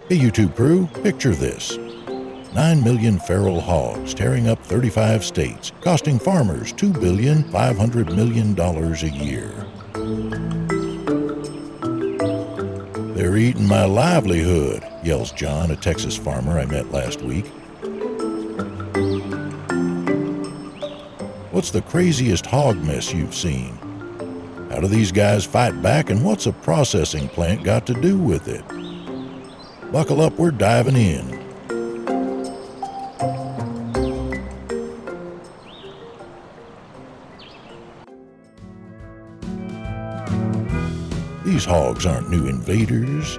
Hey YouTube crew, picture this. 9 million feral hogs tearing up 35 states, costing farmers $2.5 billion a year. "They're eating my livelihood," yells John, a Texas farmer I met last week. "What's the craziest hog mess you've seen? How do these guys fight back, and what's a processing plant got to do with it?" Buckle up, we're diving in. These hogs aren't new invaders.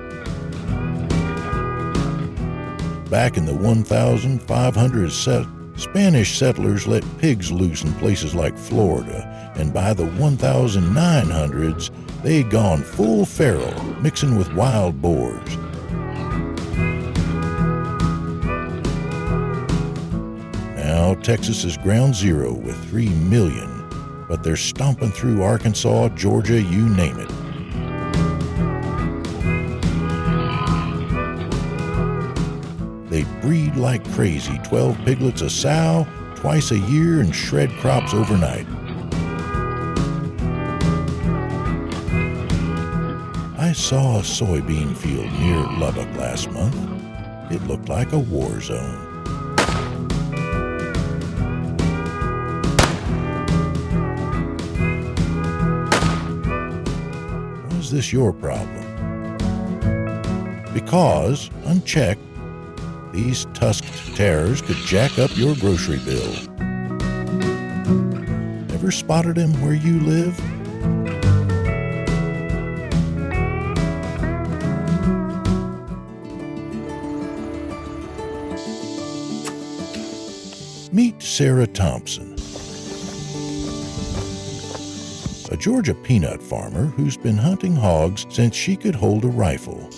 Back in the 1500s, Spanish settlers let pigs loose in places like Florida, and by the 1900s, they'd gone full feral, mixing with wild boars. Now Texas is ground zero with 3 million, but they're stomping through Arkansas, Georgia, you name it. They breed like crazy, 12 piglets a sow, twice a year, and shred crops overnight. I saw a soybean field near Lubbock last month. It looked like a war zone. Is this your problem? Because, unchecked, these tusked terrors could jack up your grocery bill. Ever spotted them where you live? Meet Sarah Thompson, a Georgia peanut farmer who's been hunting hogs since she could hold a rifle.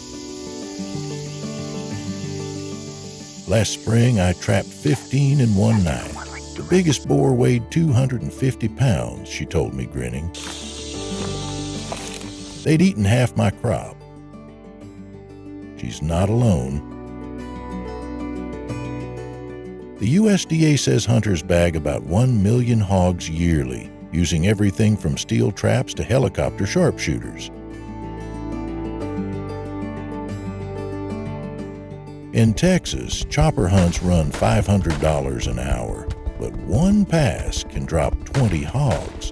Last spring, I trapped 15 in one night. The biggest boar weighed 250 pounds, she told me, grinning. They'd eaten half my crop. She's not alone. The USDA says hunters bag about 1 million hogs yearly, using everything from steel traps to helicopter sharpshooters. In Texas, chopper hunts run $500 an hour, but one pass can drop 20 hogs.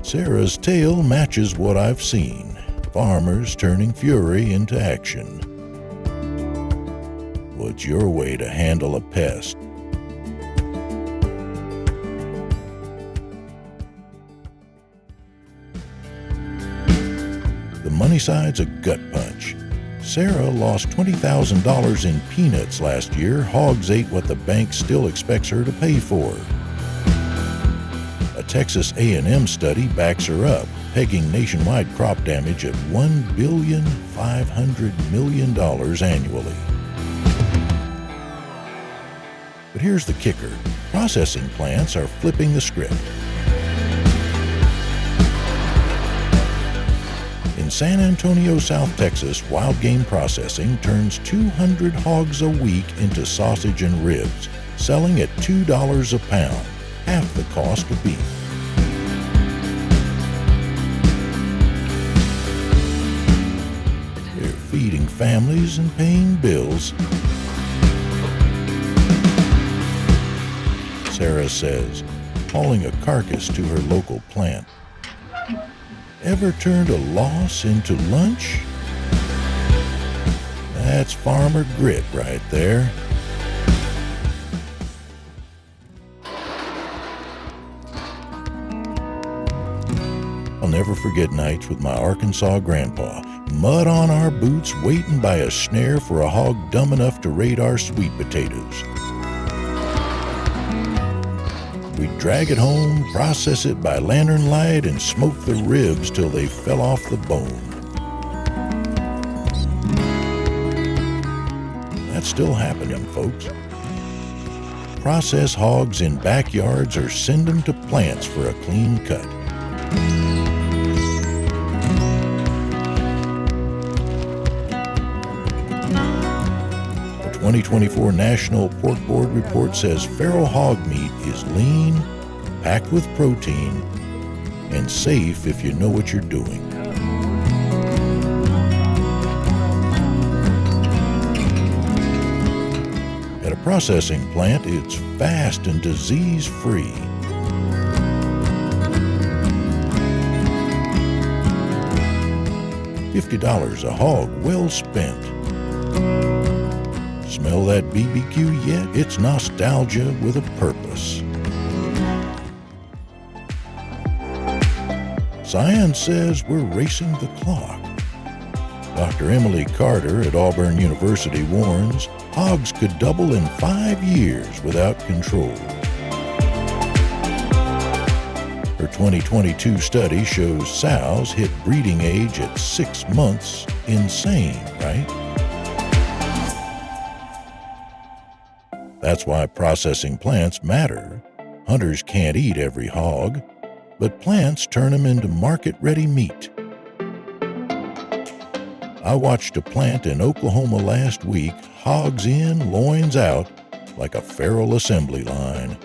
Sarah's tale matches what I've seen: farmers turning fury into action. What's your way to handle a pest? The money side's a gut punch. Sarah lost $20,000 in peanuts last year. Hogs ate what the bank still expects her to pay for. A Texas A&M study backs her up, pegging nationwide crop damage at $1.5 billion annually. But here's the kicker: processing plants are flipping the script. In San Antonio, South Texas, wild game processing turns 200 hogs a week into sausage and ribs, selling at $2 a pound, half the cost of beef. They're feeding families and paying bills. Sarah says, hauling a carcass to her local plant. Ever turned a loss into lunch? That's farmer grit right there. I'll never forget nights with my Arkansas grandpa, mud on our boots, waiting by a snare for a hog dumb enough to raid our sweet potatoes. We'd drag it home, process it by lantern light, and smoke the ribs till they fell off the bone. That's still happening, folks. process hogs in backyards or send them to plants for a clean cut. The 2024 National Pork Board report says feral hog meat is lean, packed with protein, and safe if you know what you're doing. At a processing plant, it's fast and disease-free. $50 a hog, well spent. Smell that BBQ yet? It's nostalgia with a purpose. Science says we're racing the clock. Dr. Emily Carter at Auburn University warns hogs could double in 5 years without control. Her 2022 study shows sows hit breeding age at 6 months. Insane, right? That's why processing plants matter. Hunters can't eat every hog, but plants turn them into market-ready meat. I watched a plant in Oklahoma last week, hogs in, loins out, like a feral assembly line.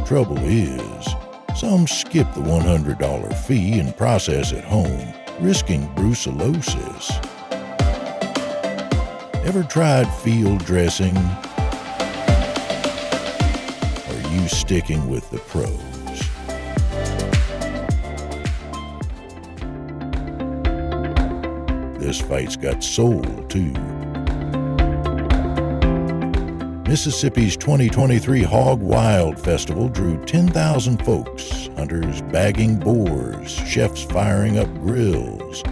Trouble is, some skip the $100 fee and process at home, risking brucellosis. Ever tried field dressing? Or are you sticking with the pros? This fight's got soul, too. Mississippi's 2023 Hog Wild Festival drew 10,000 folks, hunters bagging boars, chefs firing up grills.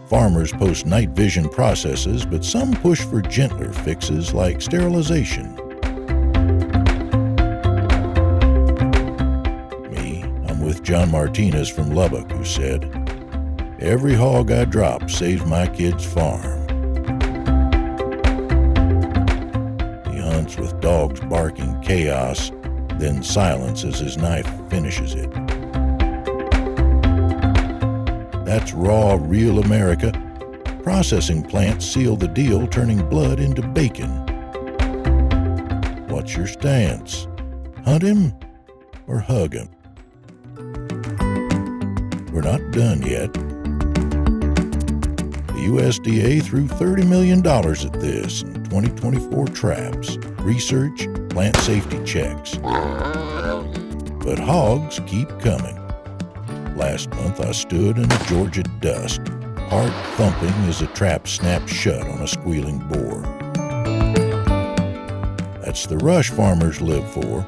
Farmers post night vision processes, but some push for gentler fixes like sterilization. I'm with John Martinez from Lubbock, who said, "Every hog I drop saves my kid's farm." He hunts with dogs barking chaos, then silence as his knife finishes it. That's raw, real America. Processing plants seal the deal, turning blood into bacon. What's your stance? Hunt him or hug him? We're not done yet. The USDA threw $30 million at this in 2024 traps, research, plant safety checks. But hogs keep coming. Last month I stood in a Georgia dust, heart thumping as a trap snapped shut on a squealing boar. That's the rush farmers live for.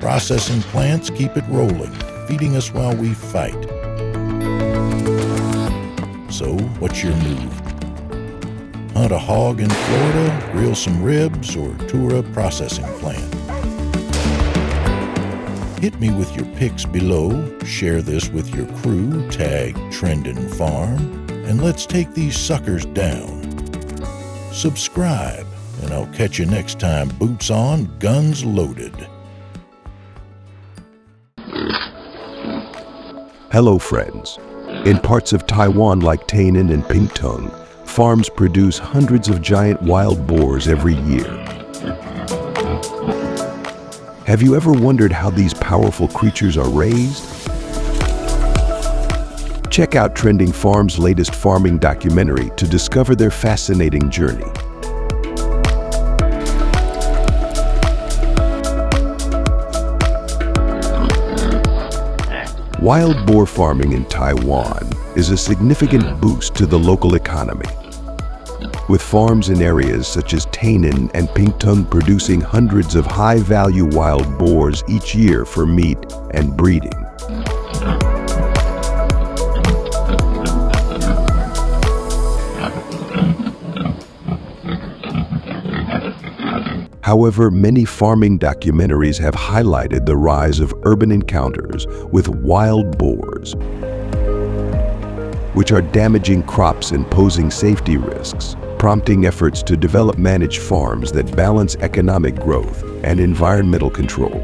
Processing plants keep it rolling, feeding us while we fight. So, what's your move? Hunt a hog in Florida, grill some ribs, or tour a processing plant? Hit me with your pics below, share this with your crew, tag trendingfarm, and let's take these suckers down. Subscribe, and I'll catch you next time, boots on, guns loaded. Hello friends. In parts of Taiwan like Tainan and Pingtung, farms produce hundreds of giant wild boars every year. Have you ever wondered how these powerful creatures are raised? Check out Trending Farm's latest farming documentary to discover their fascinating journey. Wild boar farming in Taiwan is a significant boost to the local economy, with farms in areas such as Tainan and Pingtung producing hundreds of high-value wild boars each year for meat and breeding. However, many farming documentaries have highlighted the rise of urban encounters with wild boars. which are damaging crops and posing safety risks, prompting efforts to develop managed farms that balance economic growth and environmental control.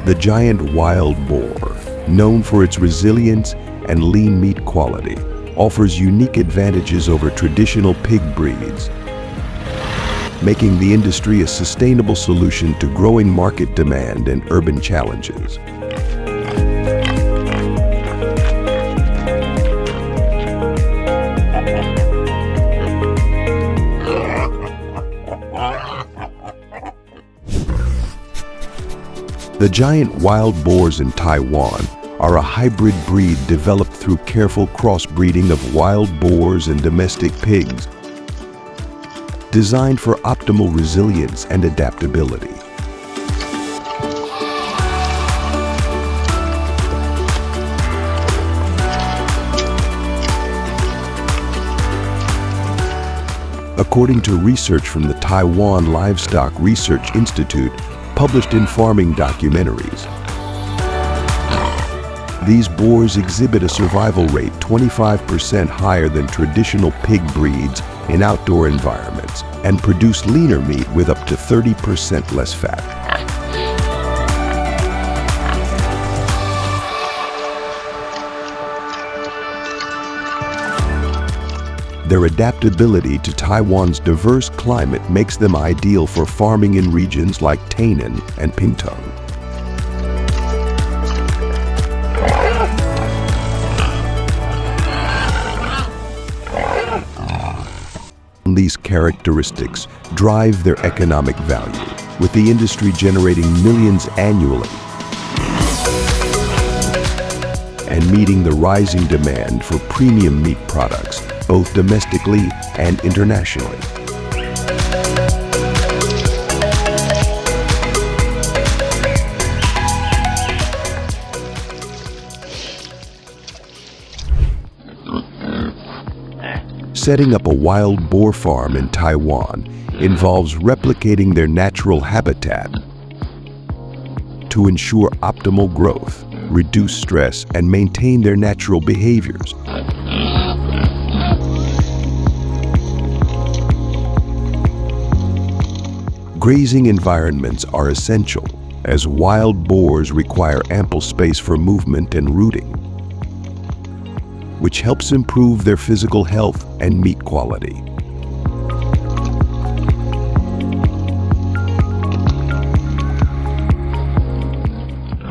The giant wild boar, known for its resilience and lean meat quality, offers unique advantages over traditional pig breeds, making the industry a sustainable solution to growing market demand and urban challenges. The giant wild boars in Taiwan are a hybrid breed developed through careful crossbreeding of wild boars and domestic pigs, designed for optimal resilience and adaptability. According to research from the Taiwan Livestock Research Institute, published in farming documentaries, these boars exhibit a survival rate 25% higher than traditional pig breeds in outdoor environments and produce leaner meat with up to 30% less fat. Their adaptability to Taiwan's diverse climate makes them ideal for farming in regions like Tainan and Pingtung. These characteristics drive their economic value, with the industry generating millions annually and meeting the rising demand for premium meat products, both domestically and internationally. Setting up a wild boar farm in Taiwan involves replicating their natural habitat to ensure optimal growth, reduce stress, and maintain their natural behaviors. Grazing environments are essential, as wild boars require ample space for movement and rooting, which helps improve their physical health and meat quality.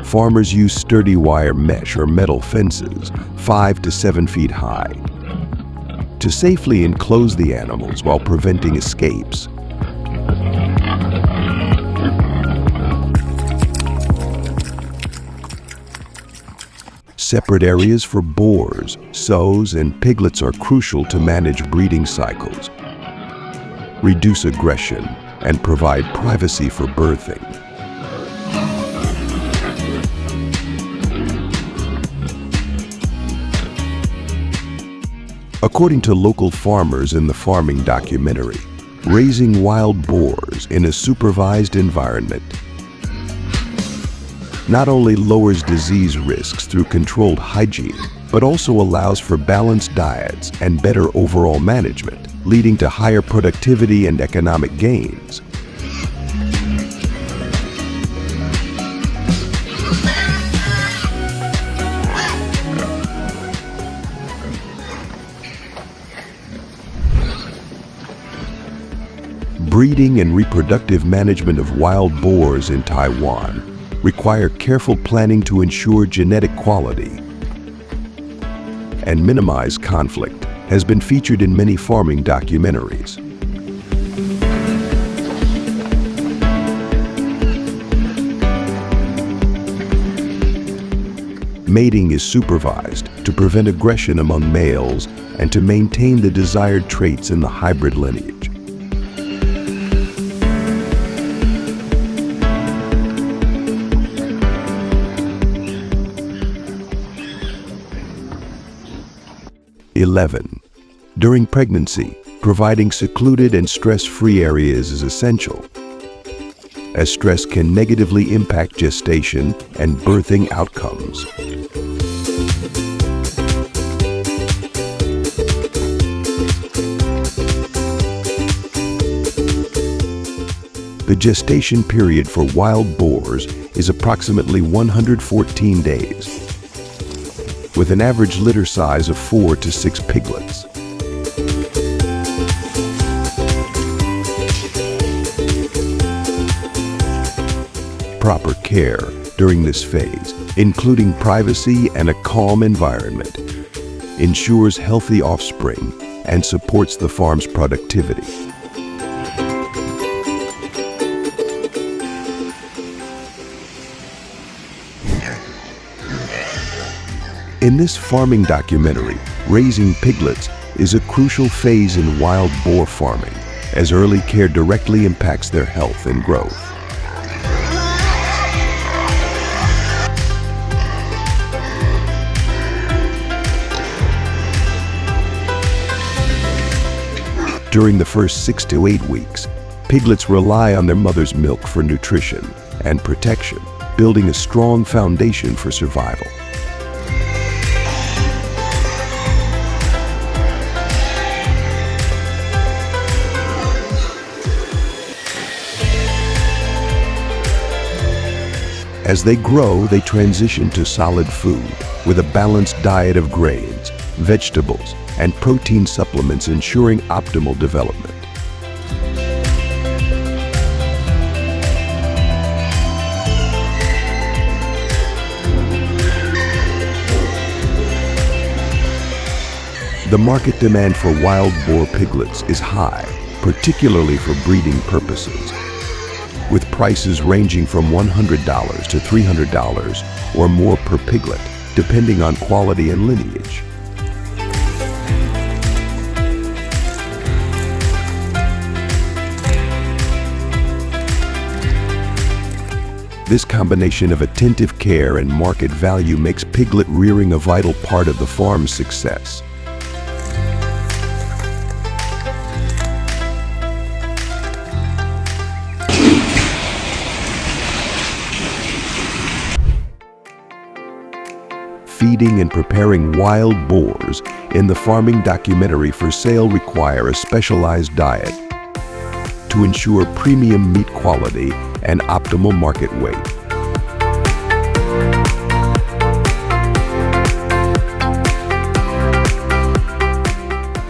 Farmers use sturdy wire mesh or metal fences, 5 to 7 feet high, to safely enclose the animals while preventing escapes. Separate areas for boars, sows, and piglets are crucial to manage breeding cycles, reduce aggression, and provide privacy for birthing. According to local farmers in the farming documentary, raising wild boars in a supervised environment not only lowers disease risks through controlled hygiene, but also allows for balanced diets and better overall management, leading to higher productivity and economic gains. Breeding and reproductive management of wild boars in Taiwan require careful planning to ensure genetic quality and minimize conflict, has been featured in many farming documentaries. Mating is supervised to prevent aggression among males and to maintain the desired traits in the hybrid lineage. During pregnancy, Providing secluded and stress-free areas is essential, as stress can negatively impact gestation and birthing outcomes. The gestation period for wild boars is approximately 114 days, with an average litter size of 4 to 6 piglets. Proper care during this phase, including privacy and a calm environment, ensures healthy offspring and supports the farm's productivity. In this farming documentary, raising piglets is a crucial phase in wild boar farming, as early care directly impacts their health and growth. During the first 6 to 8 weeks, piglets rely on their mother's milk for nutrition and protection, building a strong foundation for survival. As they grow, they transition to solid food with a balanced diet of grains, vegetables, and protein supplements, ensuring optimal development. The market demand for wild boar piglets is high, particularly for breeding purposes, with prices ranging from $100 to $300 or more per piglet, depending on quality and lineage. This combination of attentive care and market value makes piglet rearing a vital part of the farm's success. Feeding and preparing wild boars in the farming documentary for sale require a specialized diet to ensure premium meat quality and optimal market weight.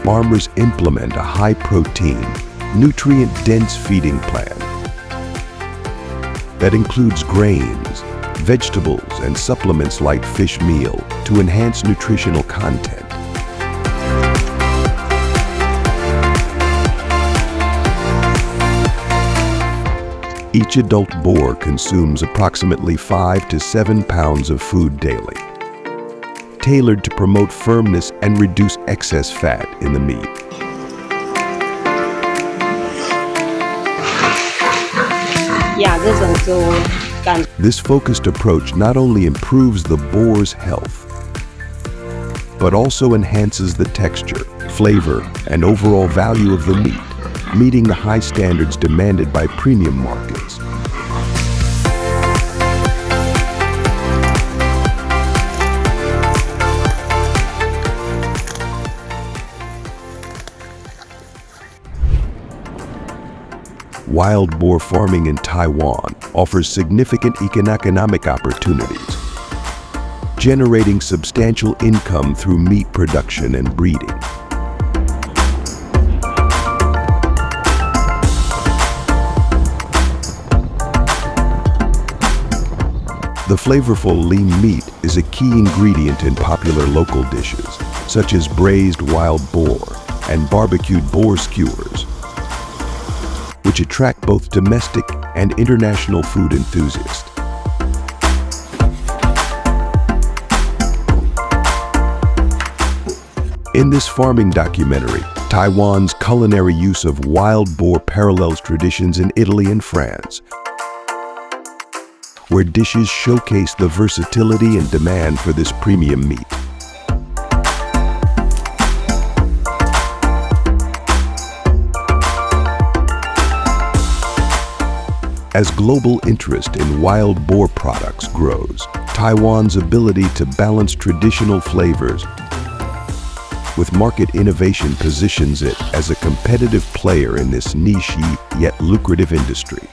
Farmers implement a high-protein, nutrient-dense feeding plan that includes grains, vegetables, and supplements like fish meal to enhance nutritional content. Each adult boar consumes approximately 5 to 7 pounds of food daily, tailored to promote firmness and reduce excess fat in the meat. This focused approach not only improves the boar's health, but also enhances the texture, flavor, and overall value of the meat, meeting the high standards demanded by premium markets. Wild boar farming in Taiwan offers significant economic opportunities, generating substantial income through meat production and breeding. The flavorful lean meat is a key ingredient in popular local dishes, such as braised wild boar and barbecued boar skewers, which attract both domestic and international food enthusiasts. In this farming documentary, Taiwan's culinary use of wild boar parallels traditions in Italy and France, where dishes showcase the versatility and demand for this premium meat. As global interest in wild boar products grows, Taiwan's ability to balance traditional flavors with market innovation positions it as a competitive player in this niche yet lucrative industry.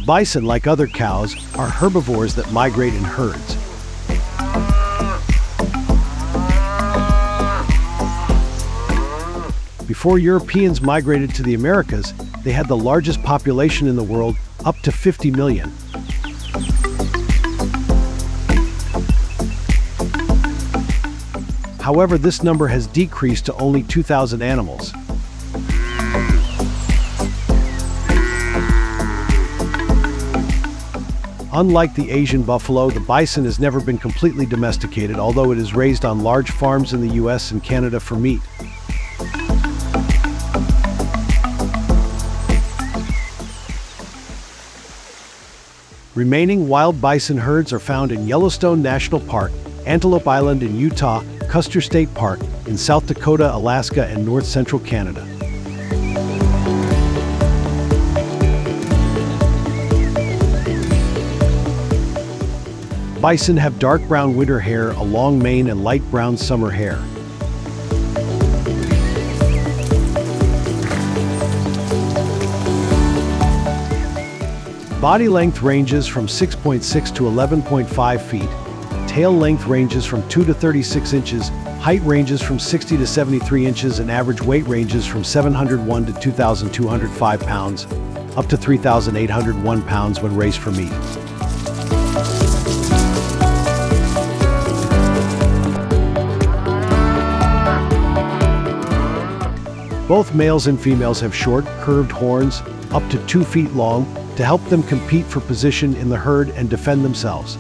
Bison, like other cows, are herbivores that migrate in herds. Before Europeans migrated to the Americas, they had the largest population in the world, up to 50 million. However, this number has decreased to only 2,000 animals. Unlike the Asian buffalo, the bison has never been completely domesticated, although it is raised on large farms in the US and Canada for meat. Remaining wild bison herds are found in Yellowstone National Park, Antelope Island in Utah, Custer State Park in South Dakota, Alaska, and north central Canada. Bison have dark brown winter hair, a long mane, and light brown summer hair. Body length ranges from 6.6 to 11.5 feet. Tail length ranges from 2 to 36 inches. Height ranges from 60 to 73 inches, and average weight ranges from 701 to 2,205 pounds, up to 3,801 pounds when raised for meat. Both males and females have short, curved horns, up to 2 feet long, to help them compete for position in the herd and defend themselves.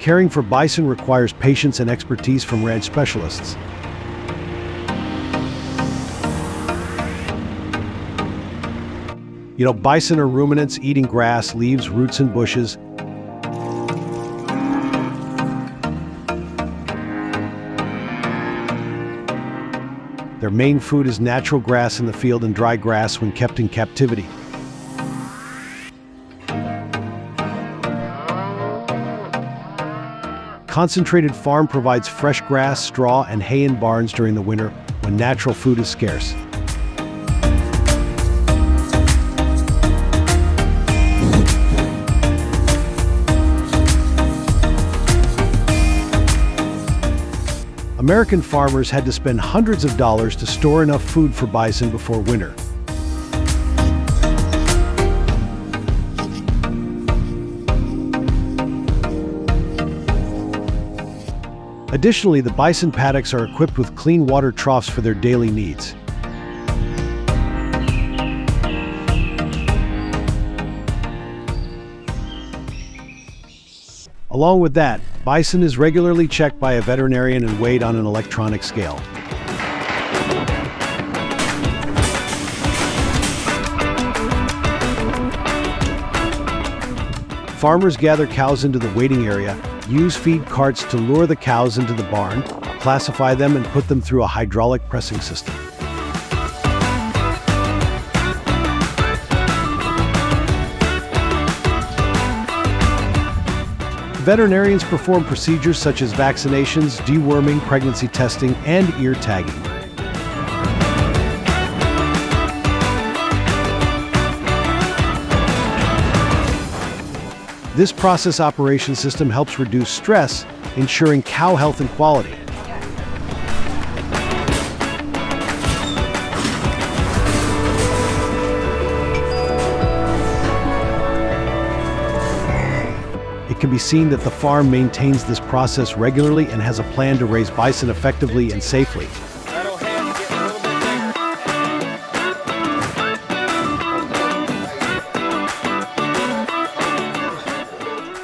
Caring for bison requires patience and expertise from ranch specialists. Bison are ruminants eating grass, leaves, roots, and bushes. Their main food is natural grass in the field and dry grass when kept in captivity. Concentrated farm provides fresh grass, straw, and hay in barns during the winter when natural food is scarce. American farmers had to spend hundreds of dollars to store enough food for bison before winter. Additionally, the bison paddocks are equipped with clean water troughs for their daily needs. Along with that, bison is regularly checked by a veterinarian and weighed on an electronic scale. Farmers gather cows into the waiting area, use feed carts to lure the cows into the barn, classify them, and put them through a hydraulic pressing system. Veterinarians perform procedures such as vaccinations, deworming, pregnancy testing, and ear tagging. This process operation system helps reduce stress, ensuring cow health and quality. It can be seen that the farm maintains this process regularly and has a plan to raise bison effectively and safely.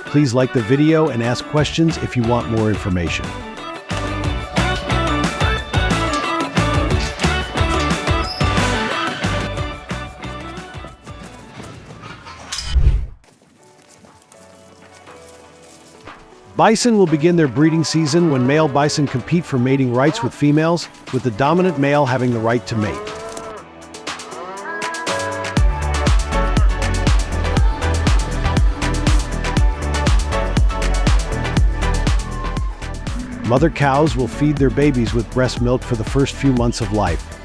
Please like the video and ask questions if you want more information. Bison will begin their breeding season when male bison compete for mating rights with females, with the dominant male having the right to mate. Mother cows will feed their babies with breast milk for the first few months of life.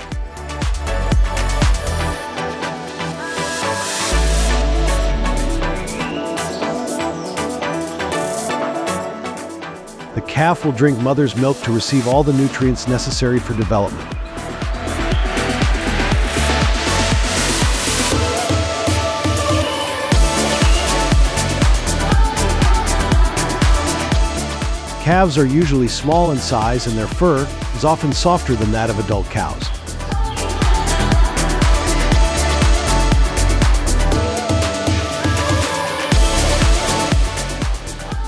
The calf will drink mother's milk to receive all the nutrients necessary for development. Calves are usually small in size and their fur is often softer than that of adult cows.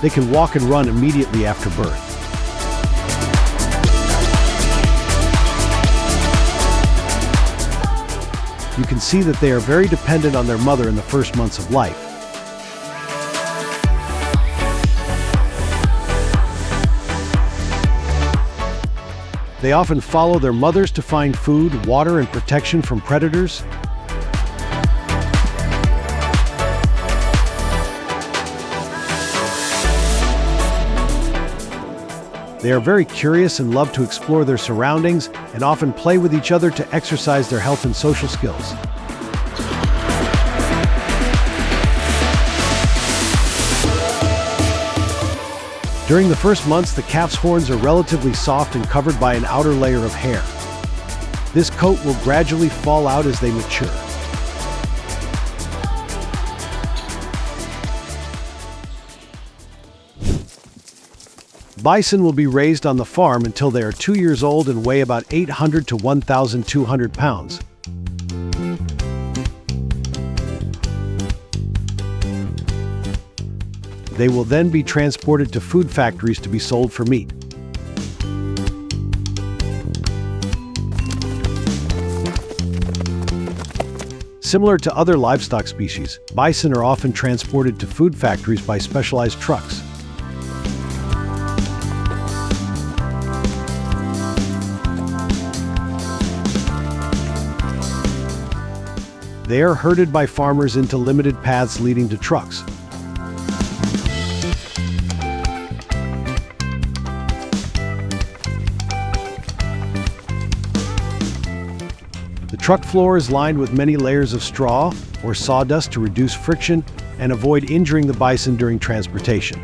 They can walk and run immediately after birth. You can see that they are very dependent on their mother in the first months of life. They often follow their mothers to find food, water, and protection from predators. They are very curious and love to explore their surroundings and often play with each other to exercise their health and social skills. During the first months, the calf's horns are relatively soft and covered by an outer layer of hair. This coat will gradually fall out as they mature. Bison will be raised on the farm until they are 2 years old and weigh about 800 to 1,200 pounds. They will then be transported to food factories to be sold for meat. Similar to other livestock species, bison are often transported to food factories by specialized trucks. They are herded by farmers into limited paths leading to trucks. The truck floor is lined with many layers of straw or sawdust to reduce friction and avoid injuring the bison during transportation.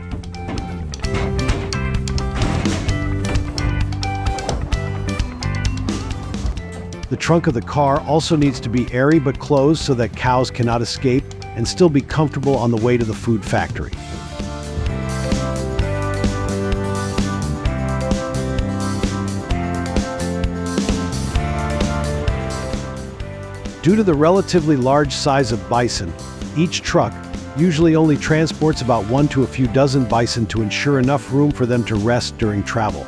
The trunk of the car also needs to be airy but closed so that cows cannot escape and still be comfortable on the way to the food factory. Due to the relatively large size of bison, each truck usually only transports about 1 to a few dozen bison to ensure enough room for them to rest during travel.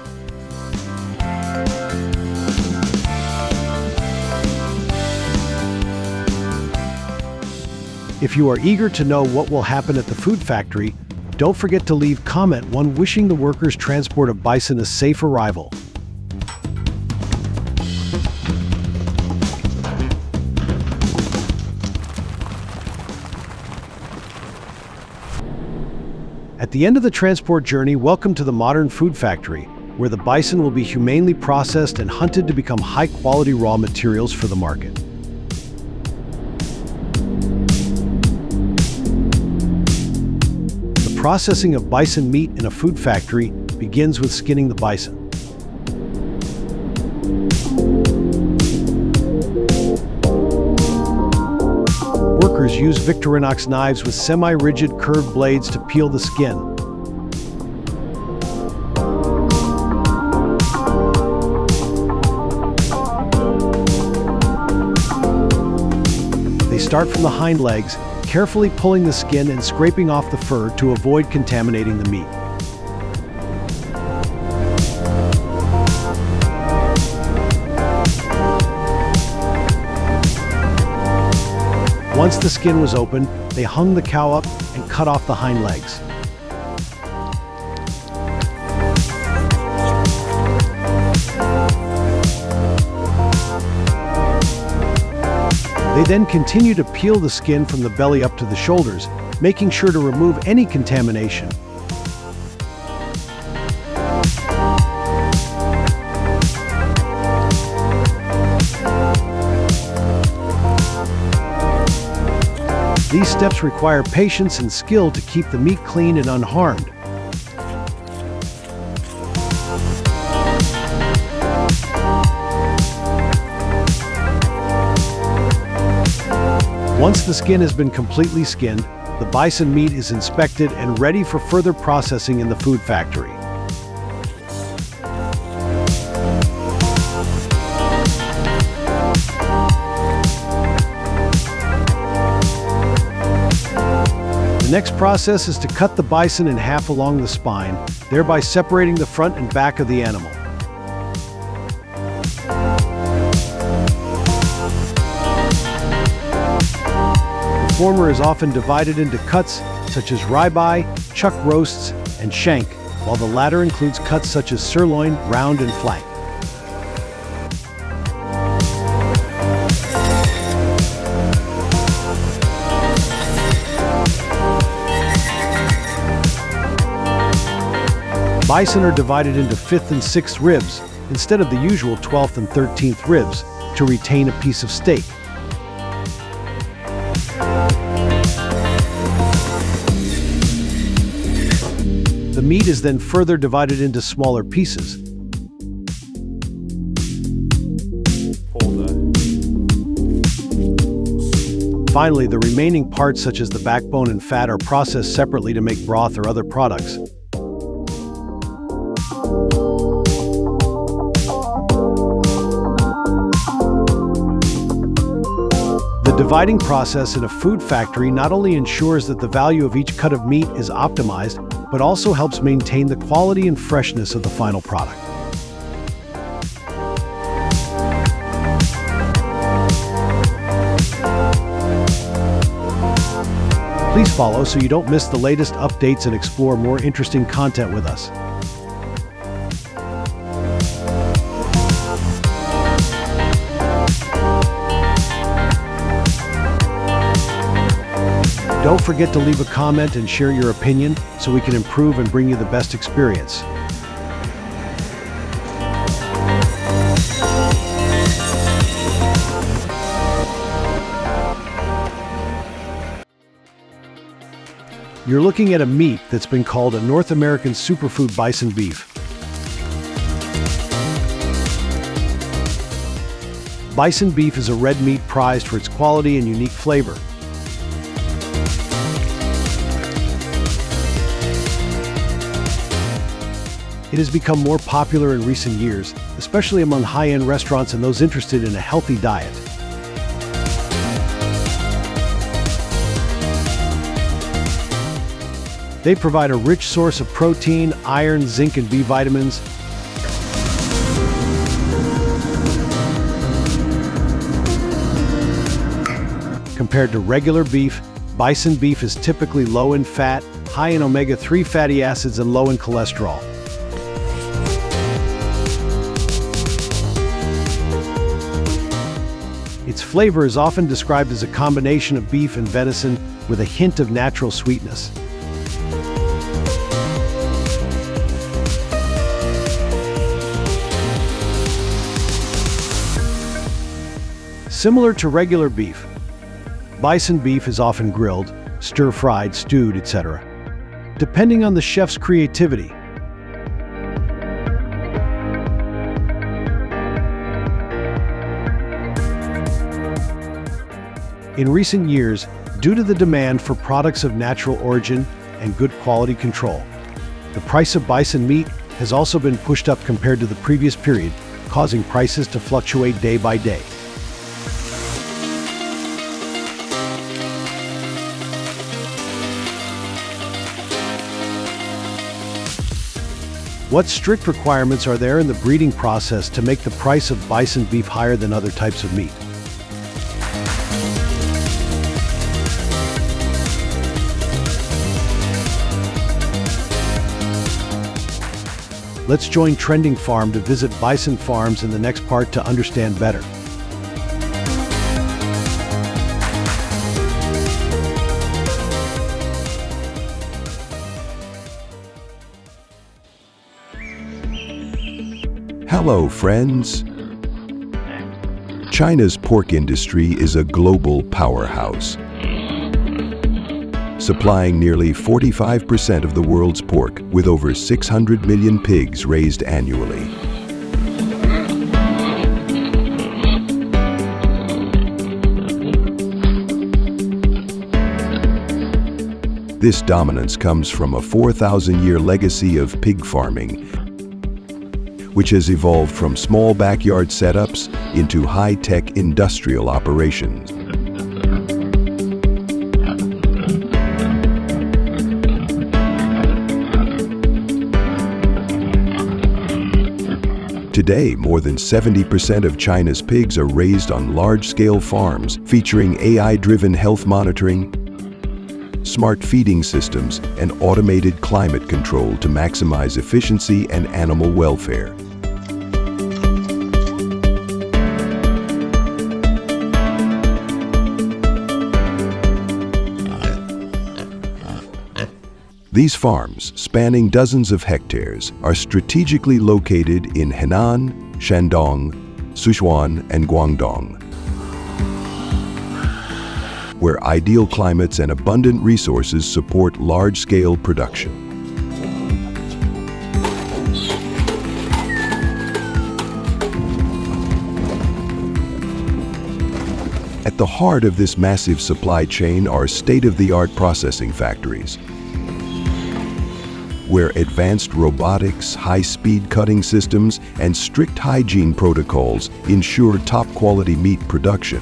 If you are eager to know what will happen at the food factory, don't forget to leave comment 1 wishing the workers transport of bison a safe arrival. At the end of the transport journey, welcome to the modern food factory, where the bison will be humanely processed and hunted to become high-quality raw materials for the market. The processing of bison meat in a food factory begins with skinning the bison. Workers use Victorinox knives with semi-rigid curved blades to peel the skin. They start from the hind legs, carefully pulling the skin and scraping off the fur to avoid contaminating the meat. Once the skin was open, they hung the cow up and cut off the hind legs. They then continue to peel the skin from the belly up to the shoulders, making sure to remove any contamination. These steps require patience and skill to keep the meat clean and unharmed. Once the skin has been completely skinned, the bison meat is inspected and ready for further processing in the food factory. The next process is to cut the bison in half along the spine, thereby separating the front and back of the animal. The former is often divided into cuts such as ribeye, chuck roasts, and shank, while the latter includes cuts such as sirloin, round, and flank. Bison are divided into 5th and 6th ribs instead of the usual 12th and 13th ribs to retain a piece of steak. The meat is then further divided into smaller pieces. Finally, the remaining parts such as the backbone and fat are processed separately to make broth or other products. The dividing process in a food factory not only ensures that the value of each cut of meat is optimized, but also helps maintain the quality and freshness of the final product. Please follow so you don't miss the latest updates and explore more interesting content with us. Don't forget to leave a comment and share your opinion so we can improve and bring you the best experience. You're looking at a meat that's been called a North American superfood bison beef. Bison beef is a red meat prized for its quality and unique flavor. It has become more popular in recent years, especially among high-end restaurants and those interested in a healthy diet. They provide a rich source of protein, iron, zinc, and B vitamins. Compared to regular beef, bison beef is typically low in fat, high in omega-3 fatty acids, and low in cholesterol. Its flavor is often described as a combination of beef and venison with a hint of natural sweetness. Similar to regular beef, bison beef is often grilled, stir-fried, stewed, etc., depending on the chef's creativity. In recent years, due to the demand for products of natural origin and good quality control, the price of bison meat has also been pushed up compared to the previous period, causing prices to fluctuate day by day. What strict requirements are there in the breeding process to make the price of bison beef higher than other types of meat? Let's join Trending Farm to visit bison farms in the next part to understand better. Hello, friends. China's pork industry is a global powerhouse, supplying nearly 45% of the world's pork, with over 600 million pigs raised annually. This dominance comes from a 4,000-year legacy of pig farming, which has evolved from small backyard setups into high-tech industrial operations. Today, more than 70% of China's pigs are raised on large-scale farms featuring AI-driven health monitoring, smart feeding systems, and automated climate control to maximize efficiency and animal welfare. These farms, spanning dozens of hectares, are strategically located in Henan, Shandong, Sichuan, and Guangdong, where ideal climates and abundant resources support large-scale production. At the heart of this massive supply chain are state-of-the-art processing factories, where advanced robotics, high-speed cutting systems, and strict hygiene protocols ensure top-quality meat production.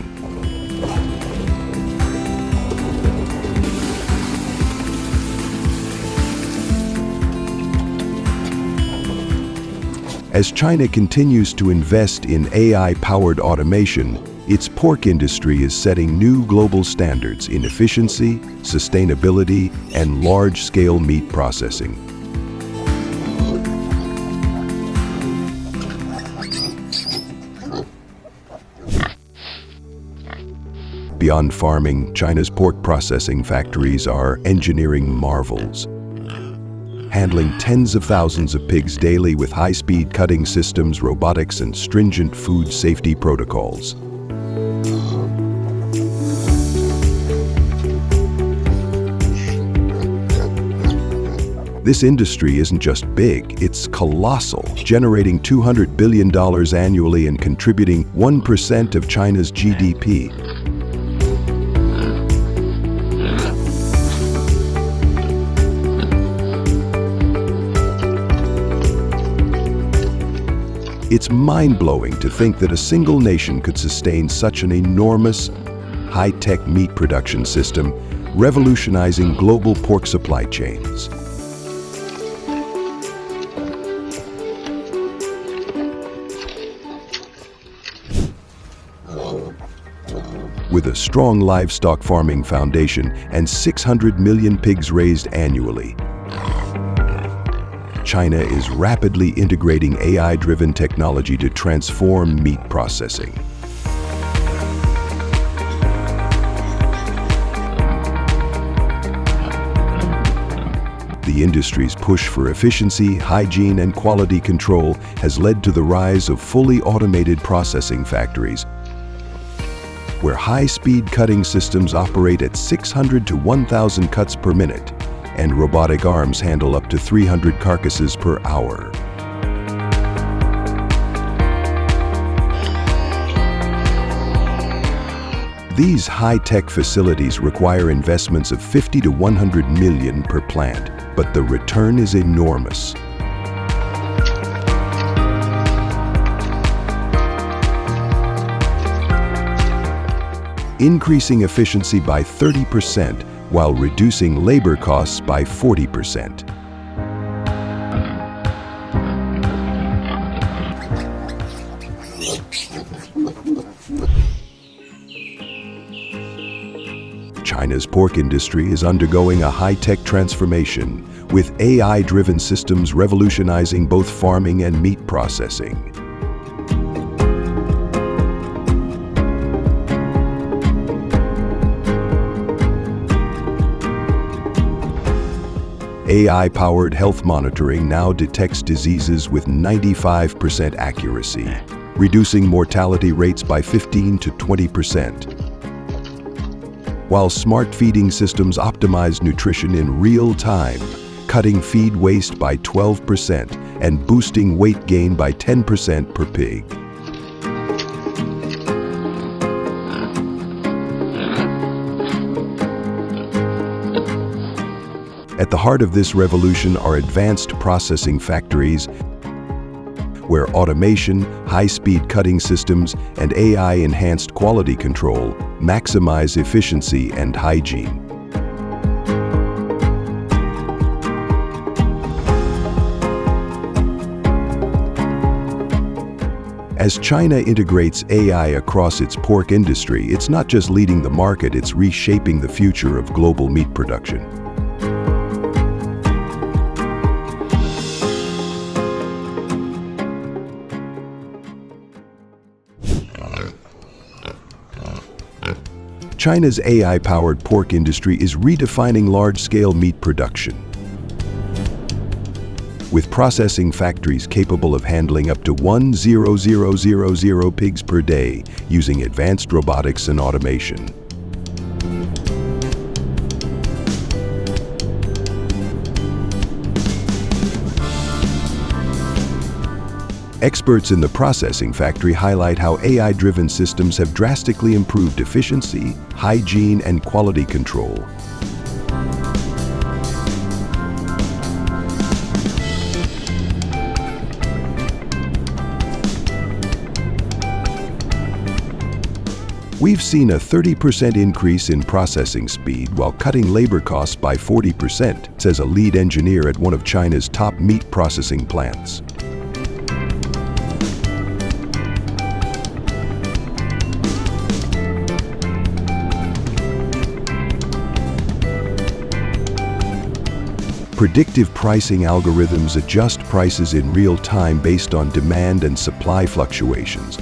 As China continues to invest in AI-powered automation, its pork industry is setting new global standards in efficiency, sustainability, and large-scale meat processing. Beyond farming, China's pork processing factories are engineering marvels, handling tens of thousands of pigs daily with high-speed cutting systems, robotics, and stringent food safety protocols. This industry isn't just big, it's colossal, generating $200 billion annually and contributing 1% of China's GDP. It's mind-blowing to think that a single nation could sustain such an enormous, high-tech meat production system, revolutionizing global pork supply chains. With a strong livestock farming foundation and 600 million pigs raised annually, China is rapidly integrating AI-driven technology to transform meat processing. The industry's push for efficiency, hygiene, and quality control has led to the rise of fully automated processing factories, where high-speed cutting systems operate at 600 to 1,000 cuts per minute, and robotic arms handle up to 300 carcasses per hour. These high-tech facilities require investments of 50 to 100 million per plant, but the return is enormous. Increasing efficiency by 30% while reducing labor costs by 40%. China's pork industry is undergoing a high-tech transformation, with AI-driven systems revolutionizing both farming and meat processing. AI-powered health monitoring now detects diseases with 95% accuracy, reducing mortality rates by 15 to 20%. While smart feeding systems optimize nutrition in real time, cutting feed waste by 12% and boosting weight gain by 10% per pig. At the heart of this revolution are advanced processing factories, where automation, high-speed cutting systems, and AI-enhanced quality control maximize efficiency and hygiene. As China integrates AI across its pork industry, it's not just leading the market, it's reshaping the future of global meat production. China's AI-powered pork industry is redefining large-scale meat production. With processing factories capable of handling up to 1,000 pigs per day using advanced robotics and automation. Experts in the processing factory highlight how AI-driven systems have drastically improved efficiency, hygiene, and quality control. We've seen a 30% increase in processing speed while cutting labor costs by 40%, says a lead engineer at one of China's top meat processing plants. Predictive pricing algorithms adjust prices in real time based on demand and supply fluctuations,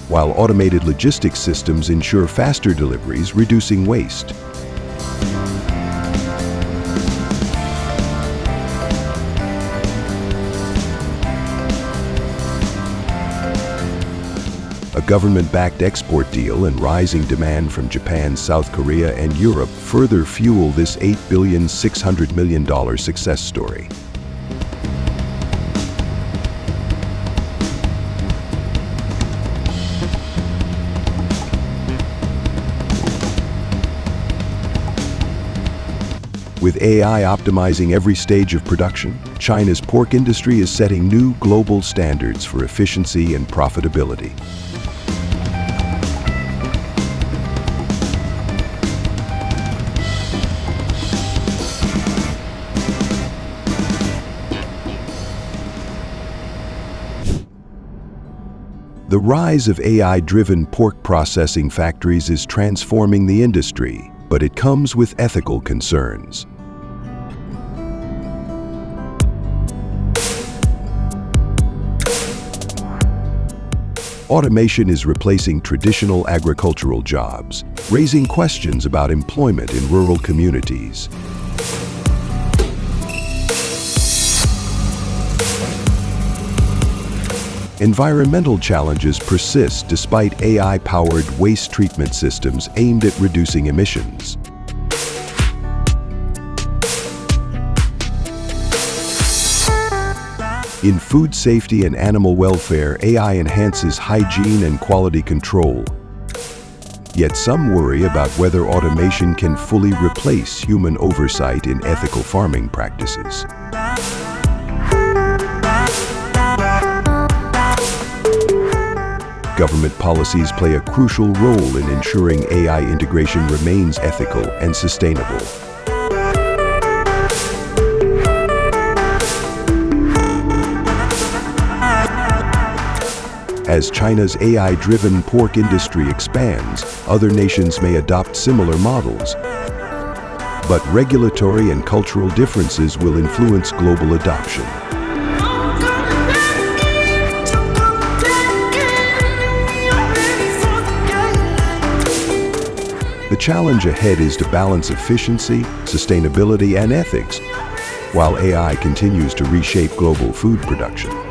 while automated logistics systems ensure faster deliveries, reducing waste. A government-backed export deal and rising demand from Japan, South Korea, and Europe further fuel this $8.6 billion success story. With AI optimizing every stage of production, China's pork industry is setting new global standards for efficiency and profitability. The rise of AI-driven pork processing factories is transforming the industry, but it comes with ethical concerns. Automation is replacing traditional agricultural jobs, raising questions about employment in rural communities. Environmental challenges persist despite AI-powered waste treatment systems aimed at reducing emissions. In food safety and animal welfare, AI enhances hygiene and quality control. Yet some worry about whether automation can fully replace human oversight in ethical farming practices. Government policies play a crucial role in ensuring AI integration remains ethical and sustainable. As China's AI-driven pork industry expands, other nations may adopt similar models. But regulatory and cultural differences will influence global adoption. The The challenge ahead is to balance efficiency, sustainability, and ethics, while AI continues to reshape global food production.